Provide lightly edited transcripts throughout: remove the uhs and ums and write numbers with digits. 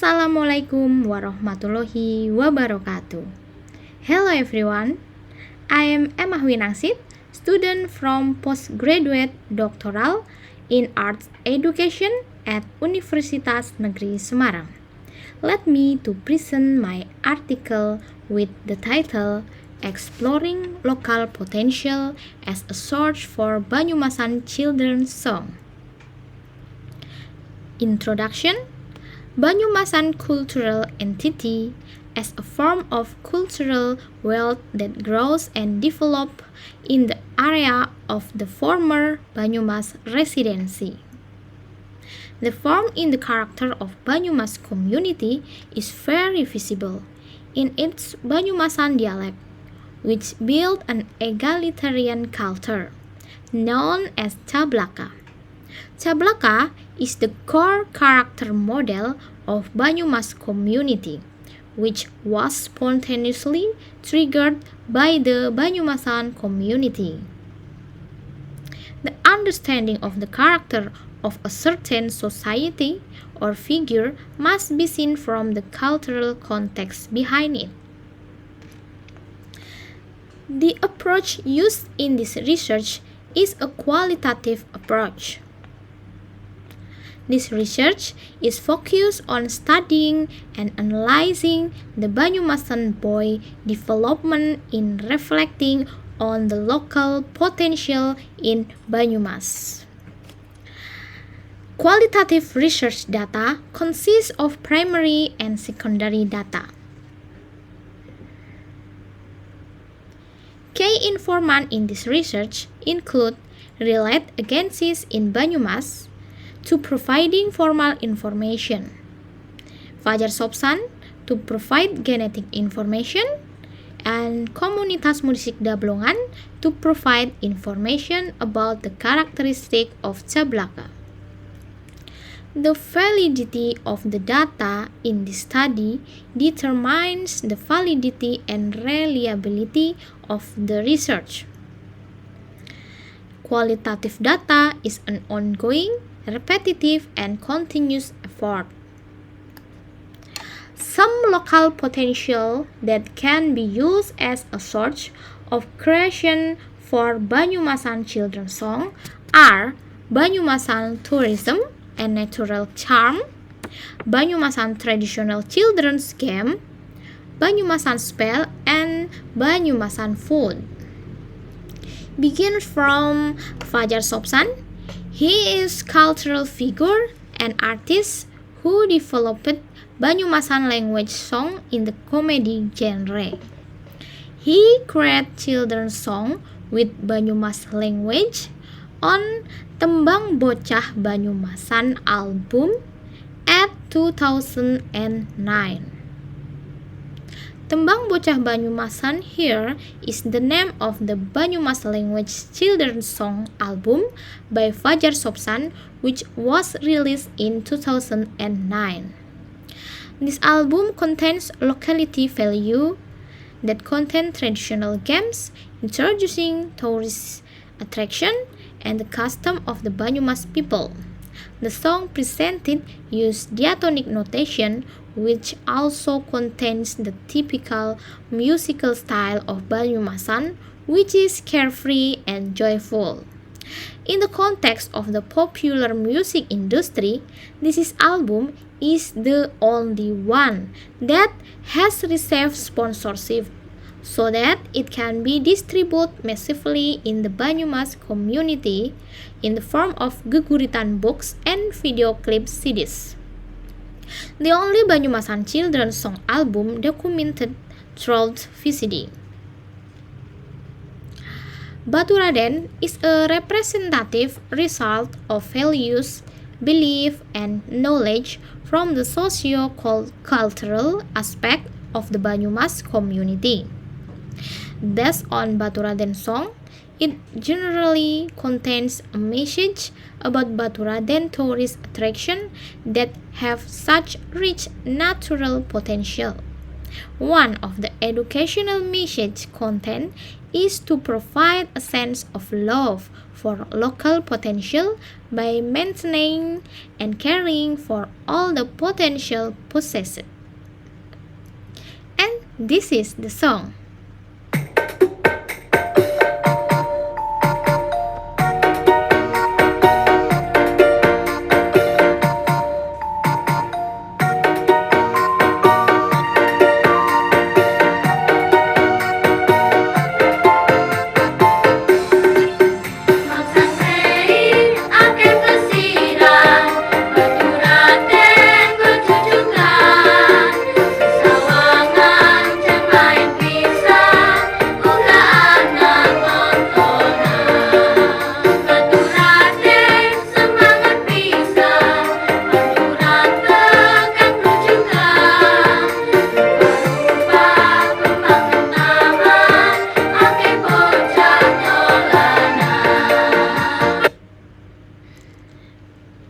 Assalamualaikum warahmatullahi wabarakatuh. Hello everyone, I am Emah Winangsit, student from postgraduate doctoral in arts education at Universitas Negeri Semarang. Let me to present my article with the title Exploring Local Potential as a Source for Banyumasan Children's Song. Introduction. Banyumasan cultural entity as a form of cultural wealth that grows and develops in the area of the former Banyumas Residency. The form in the character of Banyumas community is very visible in its Banyumasan dialect, which built an egalitarian culture known as Cablaka. Cablaka is the core character model of Banyumas community, which was spontaneously triggered by the Banyumasan community. The understanding of the character of a certain society or figure must be seen from the cultural context behind it. The approach used in this research is a qualitative approach. This research is focused on studying and analyzing the Banyumasan boy development in reflecting on the local potential in Banyumas. Qualitative research data consists of primary and secondary data. Key informant in this research include relate agencies in Banyumas to providing formal information, Fajar Sobsan to provide genetic information, and Komunitas Musik Dablongan to provide information about the characteristic of Cablaka. The validity of the data in this study determines the validity and reliability of the research. Qualitative data is an ongoing, repetitive, and continuous effort. Some local potential that can be used as a source of creation for Banyumasan children's song are Banyumasan tourism and natural charm, Banyumasan traditional children's game, Banyumasan spell, and Banyumasan food. Begin from Fajar Sobsan. He is cultural figure and artist who developed Banyumasan language song in the comedy genre. He created children's song with Banyumas language on Tembang Bocah Banyumasan album at 2009. Tembang Bocah Banyumasan here is the name of the Banyumas language children's song album by Fajar Sobsan, which was released in 2009. This album contains locality value that contain traditional games, introducing tourist attraction and the custom of the Banyumas people. The song presented use diatonic notation, which also contains the typical musical style of Banyumasan, which is carefree and joyful. In the context of the popular music industry, this album is the only one that has received sponsorship so that it can be distributed massively in the Banyumas community in the form of Geguritan books and video clip CDs. The only Banyumasan children's song album documented through VCD. Baturaden is a representative result of values, belief, and knowledge from the socio-cultural aspect of the Banyumas community. Based on Baturaden song, it generally contains a message about Baturaden tourist attraction that have such rich natural potential. One of the educational message content is to provide a sense of love for local potential by maintaining and caring for all the potential possessed. And this is the song.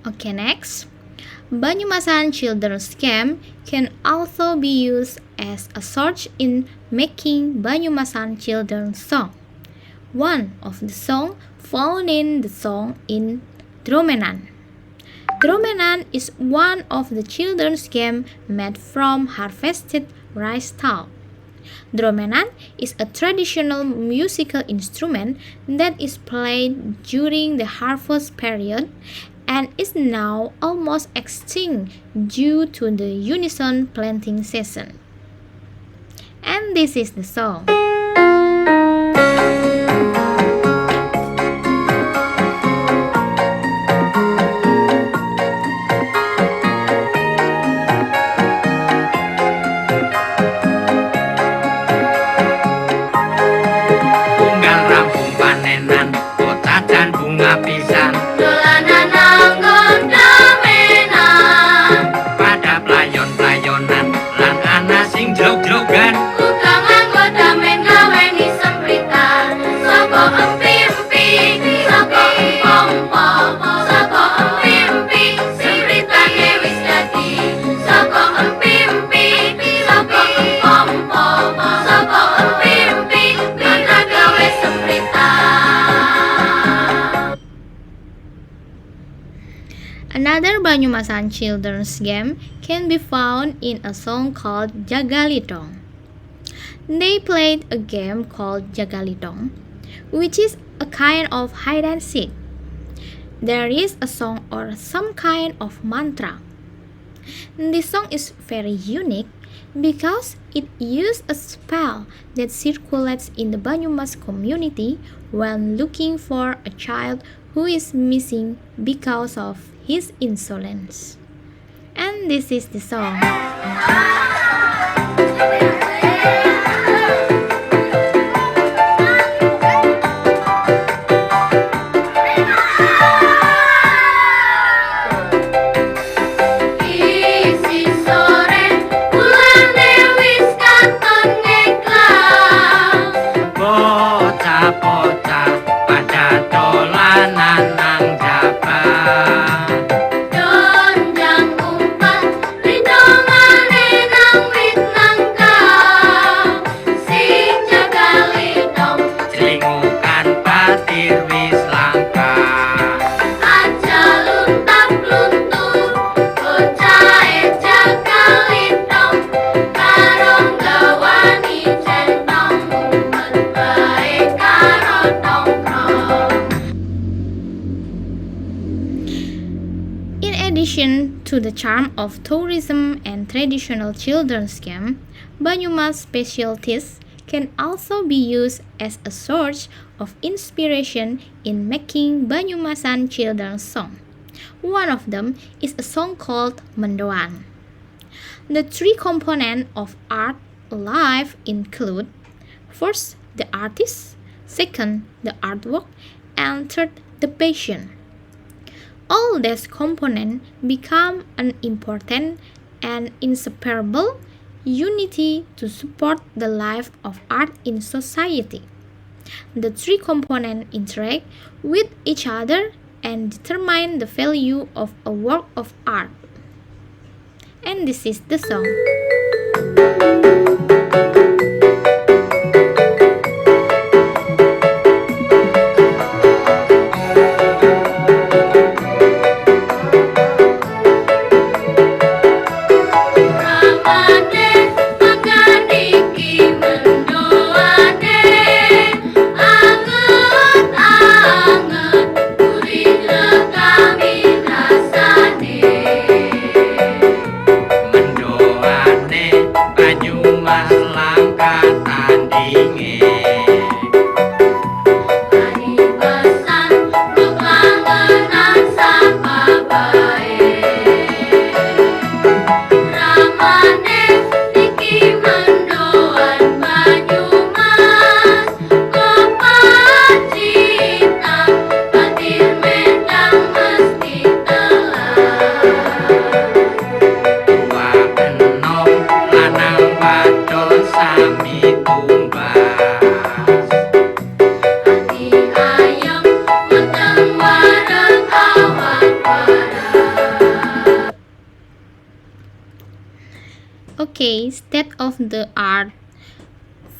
Okay, next. Banyumasan Children's Game can also be used as a source in making Banyumasan children's song. One of the songs found in the song in Dromenan. Dromenan is one of the children's games made from harvested rice stalk. Dromenan is a traditional musical instrument that is played during the harvest period and is now almost extinct due to the unison planting season. And this is the song. Tunggal rampung panenan, kota dan bunga pisang. Dolanan anggota menan, Pada playon-playonan, lan ana sing jog-jogan. ukang anggota men gaweni sempritan. Soko empimpi, soko empom-pom, soko empimpi, sempritane wis dadi. Soko empimpi, soko empom-pom, soko empimpi, kita gawe sempritan. Another Banyumasan children's game can be found in a song called Jagalitong. They played a game called Jagalitong, which is a kind of hide and seek. There is a song or some kind of mantra. This song is very unique because it uses a spell that circulates in the Banyumas community when looking for a child who is missing because of his insolence. And this is the song. Isi sore bulane wis katon ngeklang. Bocah-bocah pada dolanan nang jaban. Donjang umpat ridongane nang wit nangka. Sing jaga lidong Celingukan batir wis langka. aja luntap-luntur. Bocahe jaga lidong karo gawani centong. Umpet bae karo nongkrong. In addition to the charm of tourism and traditional children's game, Banyumas specialties can also be used as a source of inspiration in making Banyumasan children's song. One of them is a song called Mendoan. The three components of art life include: first, the artist; second, the artwork; and third, the passion. All these components become an important and inseparable unity to support the life of art in society. The three components interact with each other and determine the value of a work of art. And this is the song. case state-of-the-art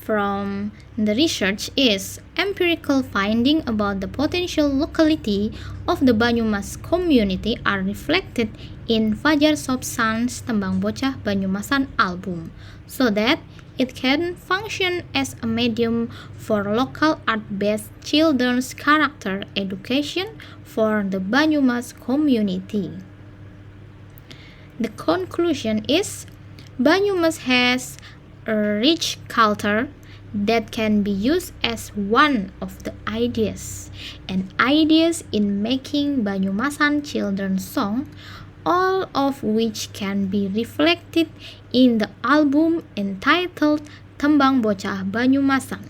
from the research is empirical findings about the potential locality of the Banyumas community are reflected in Fajar Sobsan's Tembang Bocah Banyumasan album, so that it can function as a medium for local art-based children's character education for the Banyumas community. The conclusion is Banyumas has a rich culture that can be used as one of the ideas in making Banyumasan children's song, all of which can be reflected in the album entitled Tembang Bocah Banyumasan.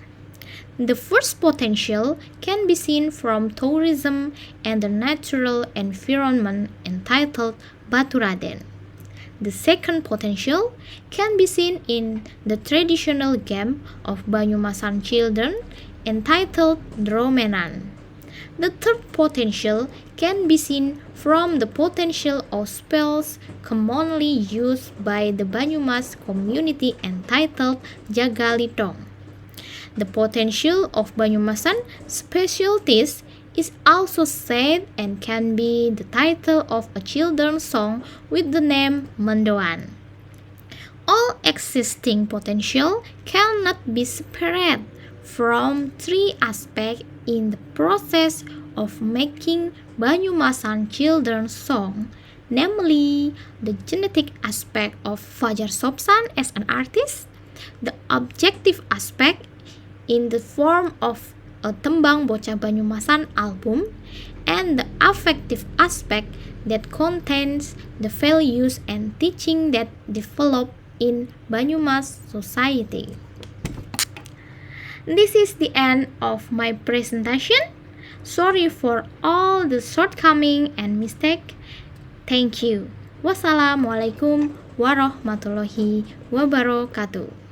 The first potential can be seen from tourism and the natural environment entitled Baturaden. The second potential can be seen in the traditional game of Banyumasan children entitled Dromenan. The third potential can be seen from the potential of spells commonly used by the Banyumas community entitled Jagalitong. The potential of Banyumasan specialties is also said and can be the title of a children's song with the name Mendoan. All existing potential cannot be separated from three aspects in the process of making Banyumasan children's song, namely the genetic aspect of Fajar Sobsan as an artist, the objective aspect in the form of a Tembang Bocah Banyumasan album, and the affective aspect that contains the values and teaching that develop in Banyumas society. This is the end of my presentation. Sorry for all the shortcoming and mistake. Thank you. Wassalamualaikum warahmatullahi wabarakatuh.